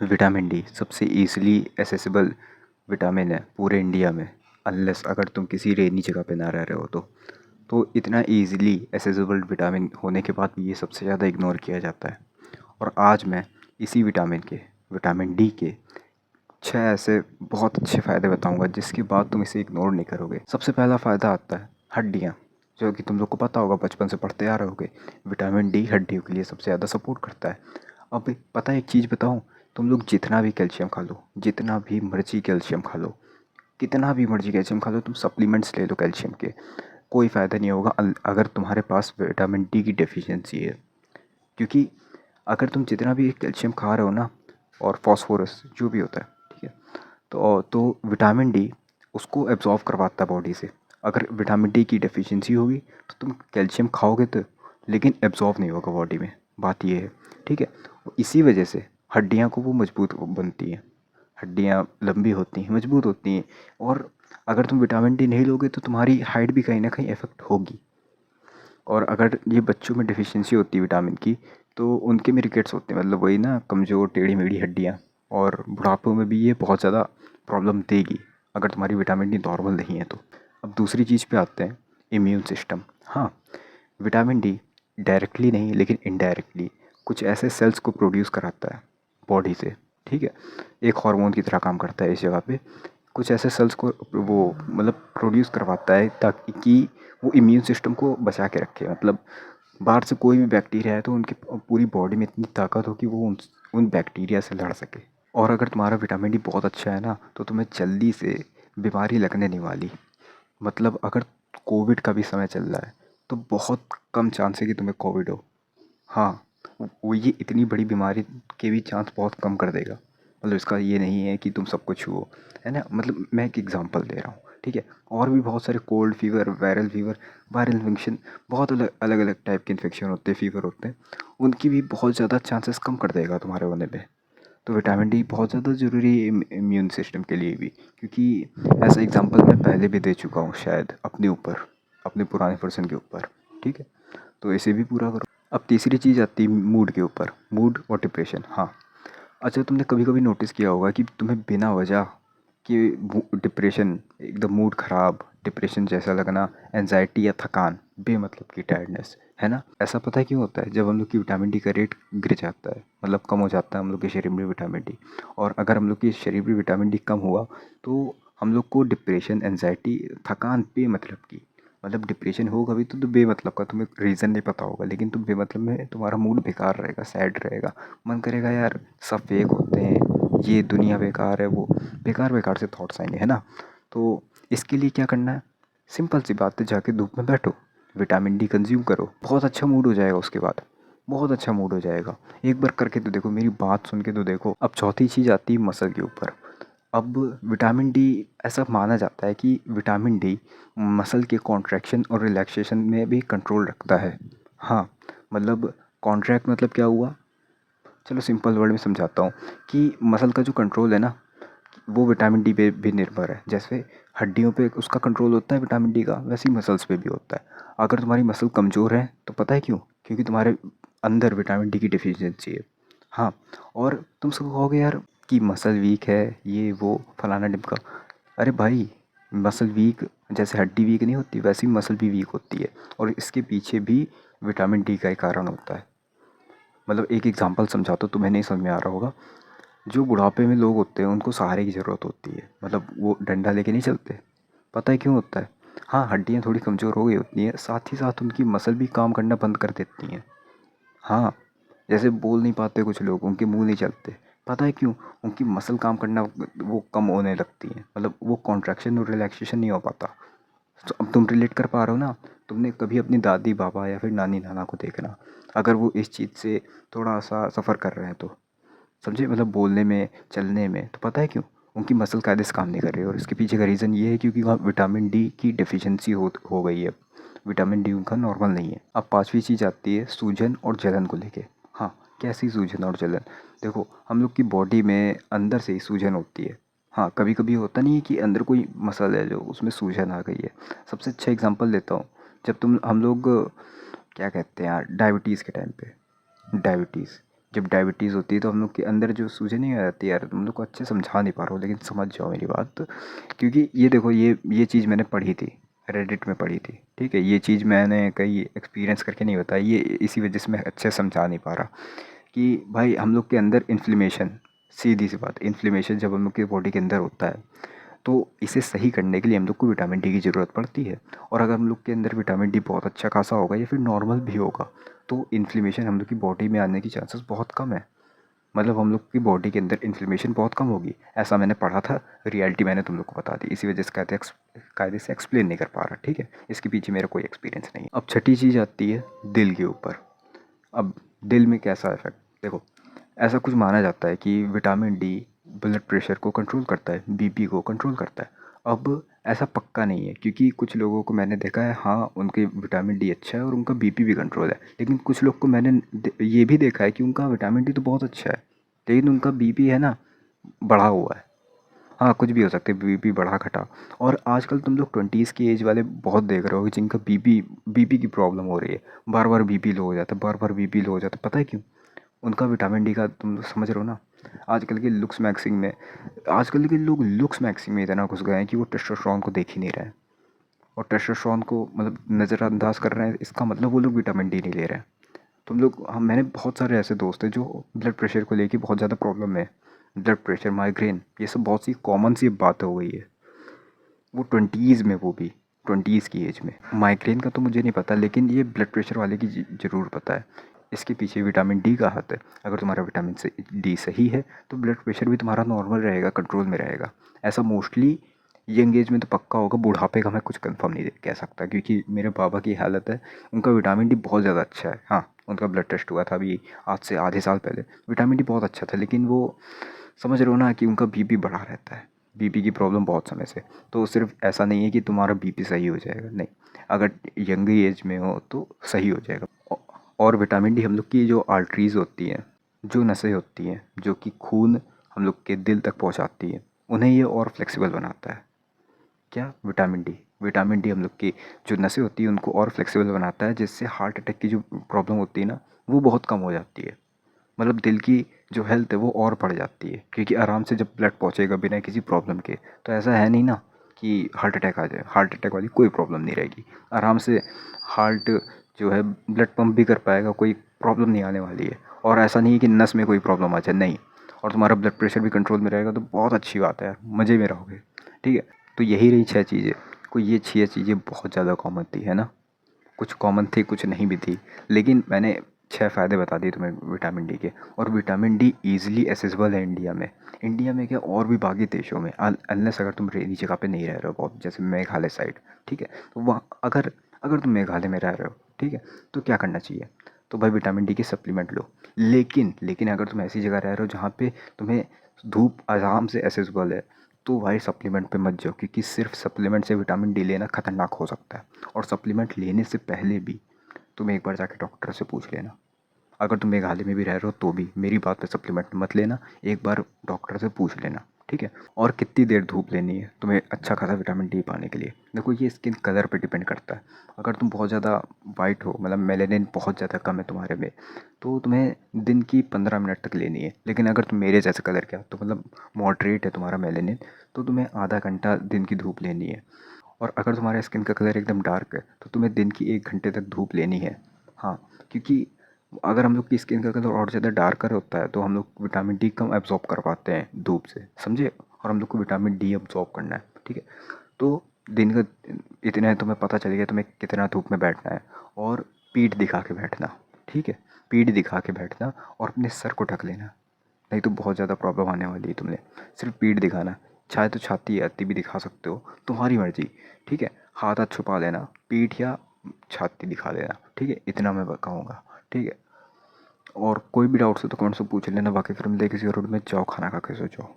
Vitamin D सबसे easily accessible vitamin है पूरे इंडिया में, अनलेस अगर तुम किसी रेनी जगह पे ना रह रहे हो तो इतना ईज़िली एसेसिबल विटामिन होने के बाद भी ये सबसे ज़्यादा इग्नोर किया जाता है। और आज मैं इसी विटामिन डी के 6 ऐसे बहुत अच्छे फ़ायदे बताऊंगा जिसके बाद तुम इसे इग्नोर नहीं करोगे। सबसे पहला फ़ायदा आता है हड्डियाँ, जो कि तुम लोग को पता होगा, बचपन से पढ़ते आ रहे होगे। विटामिन डी हड्डियों के लिए सबसे ज़्यादा सपोर्ट करता है। अब पता है एक चीज़ बताऊँ, तुम लोग जितना भी कैल्शियम खा लो, जितना भी मर्जी कैल्शियम खा लो, कितना भी मर्जी कैल्शियम खा लो, तुम सप्लीमेंट्स ले लो कैल्शियम के, कोई फ़ायदा नहीं होगा अगर तुम्हारे पास विटामिन डी की डेफिशिएंसी है। क्योंकि अगर तुम जितना भी कैल्शियम खा रहे हो ना, और फॉस्फोरस जो भी होता है, ठीक है, तो विटामिन डी उसको एब्जॉर्व करवाता है बॉडी से। अगर विटामिन डी की डेफिशिएंसी होगी तो तुम कैल्शियम खाओगे तो, लेकिन एब्जॉर्व नहीं होगा बॉडी में, बात ये है, ठीक है। इसी वजह से हड्डियाँ को वो मजबूत बनती हैं, हड्डियाँ लंबी होती हैं, मजबूत होती हैं। और अगर तुम विटामिन डी नहीं लोगे तो तुम्हारी हाइट भी कहीं ना कहीं इफ़ेक्ट होगी। और अगर ये बच्चों में डिफिशियंसी होती है विटामिन की, तो उनके में रिकेट्स होते हैं, मतलब वही ना, कमज़ोर टेढ़ी मेढ़ी हड्डियाँ। और बुढ़ापे में भी ये बहुत ज़्यादा प्रॉब्लम देगी अगर तुम्हारी विटामिन डी नॉर्मल नहीं है तो। अब दूसरी चीज़ पे आते हैं, इम्यून सिस्टम। हाँ, विटामिन डी डायरेक्टली नहीं लेकिन इनडायरेक्टली कुछ ऐसे सेल्स को प्रोड्यूस कराता है बॉडी से, ठीक है। एक हार्मोन की तरह काम करता है इस जगह पे। कुछ ऐसे सेल्स को वो मतलब प्रोड्यूस करवाता है ताकि कि वो इम्यून सिस्टम को बचा के रखे। मतलब बाहर से कोई भी बैक्टीरिया है तो उनकी पूरी बॉडी में इतनी ताकत हो कि वो उन बैक्टीरिया से लड़ सके। और अगर तुम्हारा विटामिन डी बहुत अच्छा है ना, तो तुम्हें जल्दी से बीमारी लगने नहीं वाली। मतलब अगर कोविड का भी समय चल रहा है तो बहुत कम चांस है कि तुम्हें कोविड हो। हाँ, वो ये इतनी बड़ी बीमारी के भी चांस बहुत कम कर देगा। मतलब इसका ये नहीं है कि तुम सबको छुओ, है ना। मतलब मैं एक एग्जांपल दे रहा हूँ, ठीक है। और भी बहुत सारे कोल्ड फीवर, वायरल इन्फेक्शन, बहुत अलग अलग अलग टाइप के इन्फेक्शन होते हैं, फीवर होते हैं, उनकी भी बहुत ज़्यादा चांसेस कम कर देगा तुम्हारे होने पे। तो विटामिन डी बहुत ज़्यादा ज़रूरी है इम्यून सिस्टम के लिए भी, क्योंकि ऐसा एग्जांपल मैं पहले भी दे चुका हूँ शायद अपने ऊपर, अपने पुराने पर्सन के ऊपर, ठीक है। तो इसे भी पूरा करो। अब तीसरी चीज़ आती है मूड के ऊपर, मूड और डिप्रेशन। हाँ, अच्छा, तुमने कभी कभी नोटिस किया होगा कि तुम्हें बिना वजह कि डिप्रेशन, एकदम मूड ख़राब, डिप्रेशन जैसा लगना, एनजाइटी या थकान, बेमतलब की टायर्डनेस, है ना। ऐसा पता है क्यों होता है? जब हम लोग की विटामिन डी का रेट गिर जाता है, मतलब कम हो जाता है हम लोग के शरीर में विटामिन डी। और अगर हम लोग के शरीर में विटामिन डी कम हुआ तो हम लोग को डिप्रेशन, एनजाइटी, थकान, बेमतलब की, मतलब डिप्रेशन होगा भी तो बेमतलब का, तुम्हें रीज़न नहीं पता होगा, लेकिन तुम बेमतलब में तुम्हारा मूड बेकार रहेगा, सैड रहेगा, मन करेगा यार सब फेक होते हैं, ये दुनिया बेकार है, वो बेकार बेकार से थॉट्स आएंगे, है ना। तो इसके लिए क्या करना है? सिंपल सी बात है, जाके धूप में बैठो, विटामिन डी कंज्यूम करो, बहुत अच्छा मूड हो जाएगा उसके बाद, बहुत अच्छा मूड हो जाएगा। एक बार करके तो देखो, मेरी बात सुन के तो देखो। अब चौथी चीज़ आती है मसल के ऊपर। अब विटामिन डी, ऐसा माना जाता है कि विटामिन डी मसल के कॉन्ट्रैक्शन और रिलैक्सेशन में भी कंट्रोल रखता है। हाँ, मतलब कॉन्ट्रैक्ट मतलब क्या हुआ, चलो सिंपल वर्ड में समझाता हूँ कि मसल का जो कंट्रोल है ना, वो विटामिन डी पे भी निर्भर है। जैसे हड्डियों पे उसका कंट्रोल होता है विटामिन डी का, वैसे ही मसल्स पे भी होता है। अगर तुम्हारी मसल कमज़ोर है तो पता है क्यों? क्योंकि तुम्हारे अंदर विटामिन डी की डिफिशियंसी है। हाँ, और तुम सब कहोगे यार कि मसल वीक है, ये वो फलाना ढिमका। अरे भाई, मसल वीक, जैसे हड्डी वीक नहीं होती वैसे ही मसल भी वीक होती है, और इसके पीछे भी विटामिन डी का ही कारण होता है। मतलब एक एग्जांपल समझाता हूँ, तुम्हें नहीं समझ में आ रहा होगा। जो बुढ़ापे में लोग होते हैं उनको सहारे की ज़रूरत होती है, मतलब वो डंडा लेके नहीं चलते। पता है क्यों होता है? हाँ, हड्डियाँ थोड़ी कमज़ोर हो गई होती हैं, साथ ही साथ उनकी मसल भी काम करना बंद कर देती हैं। हाँ, जैसे बोल नहीं पाते कुछ लोग, उनके मुंह नहीं चलते। पता है क्यों? उनकी मसल काम करना वो कम होने लगती है, मतलब वो कॉन्ट्रैक्शन और रिलैक्सेशन नहीं हो पाता। तो अब तुम रिलेट कर पा रहे हो ना। तुमने कभी अपनी दादी बाबा या फिर नानी नाना को देखना, अगर वो इस चीज़ से थोड़ा सा सफ़र कर रहे हैं तो, समझे, मतलब बोलने में, चलने में, तो पता है क्यों? उनकी मसल कायदे से काम नहीं कर रही है, और इसके पीछे का रीज़न ये है क्योंकि वहाँ विटामिन डी की डेफिशिएंसी हो गई है। विटामिन डी उनका नॉर्मल नहीं है। अब पांचवी चीज़ आती है सूजन और जलन को लेके। हाँ, कैसी सूजन और जलन? देखो, हम लोग की बॉडी में अंदर से ही सूजन होती है। हाँ, कभी कभी होता नहीं है कि अंदर कोई मसल है जो उसमें सूजन आ गई है। सबसे अच्छा एग्जांपल देता हूँ, जब हम लोग क्या कहते हैं यार, डायबिटीज़ के टाइम पे, डायबिटीज़ जब डायबिटीज़ होती है तो हम लोग के अंदर जो सूझे नहीं आ जाती यार, तुम लोग को अच्छे समझा नहीं पा रहा हूँ लेकिन समझ जाओ मेरी बात। क्योंकि ये देखो, ये चीज़ मैंने पढ़ी थी, रेडिट में पढ़ी थी, ठीक है। ये चीज़ मैंने कहीं एक्सपीरियंस करके नहीं बताई, ये इसी वजह से मैं अच्छे से समझा नहीं पा रहा कि भाई हम लोग के अंदर इन्फ्लेमेशन, सीधी सी बात, इन्फ्लेमेशन जब हम लोग के बॉडी के अंदर होता है तो इसे सही करने के लिए हम लोग को विटामिन डी की ज़रूरत पड़ती है। और अगर हम लोग के अंदर विटामिन डी बहुत अच्छा खासा होगा या फिर नॉर्मल भी होगा तो इन्फ्लेमेशन हम लोग की बॉडी में आने की चांसेस बहुत कम है। मतलब हम लोग की बॉडी के अंदर इन्फ्लेमेशन बहुत कम होगी, ऐसा मैंने पढ़ा था। रियलिटी मैंने तुम लोग को बता दी, इसी वजह से कायदे से एक्सप्लेन नहीं कर पा रहा, ठीक है। इसके पीछे मेरा कोई एक्सपीरियंस नहीं है। अब छठी चीज़ आती है दिल के ऊपर। अब दिल में कैसा इफेक्ट, देखो, ऐसा कुछ माना जाता है कि विटामिन डी ब्लड प्रेशर को कंट्रोल करता है, बीपी को कंट्रोल करता है। अब ऐसा पक्का नहीं है, क्योंकि कुछ लोगों को मैंने देखा है, हाँ उनके विटामिन डी अच्छा है और उनका बीपी भी कंट्रोल है, लेकिन कुछ लोग को मैंने ये भी देखा है कि उनका विटामिन डी तो बहुत अच्छा है लेकिन उनका बीपी है ना, बढ़ा हुआ है। हाँ, कुछ भी हो सकता है, बीपी बढ़ा घटा। और आजकल तुम लोग 20s की एज वाले बहुत देख रहे हो जिनका बीपी की प्रॉब्लम हो रही है, बार बार बीपी लो हो जाता है, बार बार बीपी लो हो जाता है। पता है क्यों? उनका विटामिन डी का, तुम लोग समझ रहे हो ना। आजकल के लुक्स मैक्सिंग में आजकल के लोग लुक्स मैक्सिंग में इतना घुस गए हैं कि वो टेस्टोस्टेरोन को देख ही नहीं रहे हैं। और टेस्टोस्टेरोन को मतलब नज़रअंदाज कर रहे हैं, इसका मतलब वो लोग विटामिन डी नहीं ले रहे हैं। तुम लोग हम मैंने बहुत सारे ऐसे दोस्त हैं जो ब्लड प्रेशर को लेके बहुत ज़्यादा प्रॉब्लम है। ब्लड प्रेशर, माइग्रेन, ये सब बहुत सी कॉमन सी बात हो गई है। वो 20s में, वो भी 20s की एज में। माइग्रेन का तो मुझे नहीं पता, लेकिन ये ब्लड प्रेशर वाले की ज़रूर पता है। इसके पीछे विटामिन डी का हाथ है। अगर तुम्हारा विटामिन से डी सही है तो ब्लड प्रेशर भी तुम्हारा नॉर्मल रहेगा, कंट्रोल में रहेगा। ऐसा मोस्टली यंग एज में तो पक्का होगा, बुढ़ापे का मैं कुछ कंफर्म नहीं कह सकता, क्योंकि मेरे बाबा की हालत है, उनका विटामिन डी बहुत ज़्यादा अच्छा है। हाँ, उनका ब्लड टेस्ट हुआ था अभी आज से आधे साल पहले, विटामिन डी बहुत अच्छा था, लेकिन वो समझ रहे हो ना कि उनका बीपी बढ़ा रहता है, बीपी की प्रॉब्लम बहुत समय से। तो सिर्फ ऐसा नहीं है कि तुम्हारा बीपी सही हो जाएगा, नहीं, अगर यंग एज में हो तो सही हो जाएगा। और विटामिन डी हम लोग की जो आर्टरीज़ होती हैं, जो नसें होती हैं, जो कि खून हम लोग के दिल तक पहुंचाती हैं, उन्हें ये और फ्लेक्सिबल बनाता है। क्या? विटामिन डी हम लोग की जो नसें होती हैं उनको और फ्लेक्सिबल बनाता है, जिससे हार्ट अटैक की जो प्रॉब्लम होती है ना, वो बहुत कम हो जाती है। मतलब दिल की जो हेल्थ है वो और बढ़ जाती है, क्योंकि आराम से जब ब्लड पहुंचेगा बिना किसी प्रॉब्लम के, तो ऐसा है नहीं ना कि हार्ट अटैक आ जाए। हार्ट अटैक वाली कोई प्रॉब्लम नहीं रहेगी, आराम से हार्ट जो है ब्लड पंप भी कर पाएगा, कोई प्रॉब्लम नहीं आने वाली है। और ऐसा नहीं है कि नस में कोई प्रॉब्लम आ जाए, नहीं। और तुम्हारा ब्लड प्रेशर भी कंट्रोल में रहेगा, तो बहुत अच्छी बात है यार, मज़े में रहोगे, ठीक है। तो यही रही 6 चीज़ें। कोई ये 6 चीज़ें बहुत ज़्यादा कॉमन थी, है ना। कुछ कॉमन थी, कुछ नहीं भी थी, लेकिन मैंने 6 फ़ायदे बता दिए तुम्हें विटामिन डी के। और विटामिन डी ईज़िली एक्सेसिबल है इंडिया में। इंडिया में क्या, और भी बाकी देशों में, अनलेस अगर तुम रेनी जगह पे नहीं रह रहे हो बहुत, जैसे मेघालय साइड, ठीक है। तो वहाँ अगर अगर तुम मेघालय में रह रहे हो, ठीक है, तो क्या करना चाहिए? तो भाई विटामिन डी के सप्लीमेंट लो। लेकिन अगर तुम ऐसी जगह रह रहे हो जहाँ पे तुम्हें धूप आराम से एक्सेसिबल है, तो भाई सप्लीमेंट पे मत जाओ, क्योंकि सिर्फ सप्लीमेंट से विटामिन डी लेना खतरनाक हो सकता है। और सप्लीमेंट लेने से पहले भी तुम एक बार जाके डॉक्टर से पूछ लेना। अगर तुम मेघालय में भी रह रहे हो तो भी मेरी बात पे सप्लीमेंट मत लेना, एक बार डॉक्टर से पूछ लेना, ठीक है। और कितनी देर धूप लेनी है तुम्हें अच्छा खासा विटामिन डी पाने के लिए, देखो ये स्किन कलर पे डिपेंड करता है। अगर तुम बहुत ज़्यादा वाइट हो, मतलब मेलेनिन बहुत ज़्यादा कम है तुम्हारे में, तो तुम्हें दिन की 15 मिनट तक लेनी है। लेकिन अगर तुम मेरे जैसे कलर के हो, तो मतलब मॉडरेट है तुम्हारा मेलेनिन, तो तुम्हें आधा घंटा दिन की धूप लेनी है। और अगर तुम्हारे स्किन का कलर एकदम डार्क है तो तुम्हें दिन की 1 घंटे तक धूप लेनी है। हाँ, क्योंकि अगर हम लोग की स्किन का कलर और ज़्यादा डार्कर होता है तो हम लोग विटामिन डी कम एब्जॉर्ब कर पाते हैं धूप से, समझे। और हम लोग को विटामिन डी एब्जॉर्ब करना है, ठीक है। तो दिन का इतना है, तुम्हें पता चल गया तुम्हें कितना धूप में बैठना है। और पीठ दिखा के बैठना, ठीक है, पीठ दिखा के बैठना। और अपने सर को ढक लेना, नहीं तो बहुत ज़्यादा प्रॉब्लम आने वाली है तुम्हें। सिर्फ पीठ दिखाना, चाहे तो छाती आती भी दिखा सकते हो, तुम्हारी मर्ज़ी, ठीक है। हाथ हाथ छुपा लेना, पीठ या छाती दिखा देना, ठीक है, इतना मैं कहूँगा, ठीक है। और कोई भी डाउट्स हो तो कमेंट्स में पूछ लेना, बाकी फिर मिलते हैं किसी और वीडियो में। जाओ खाना खा के सो जाओ।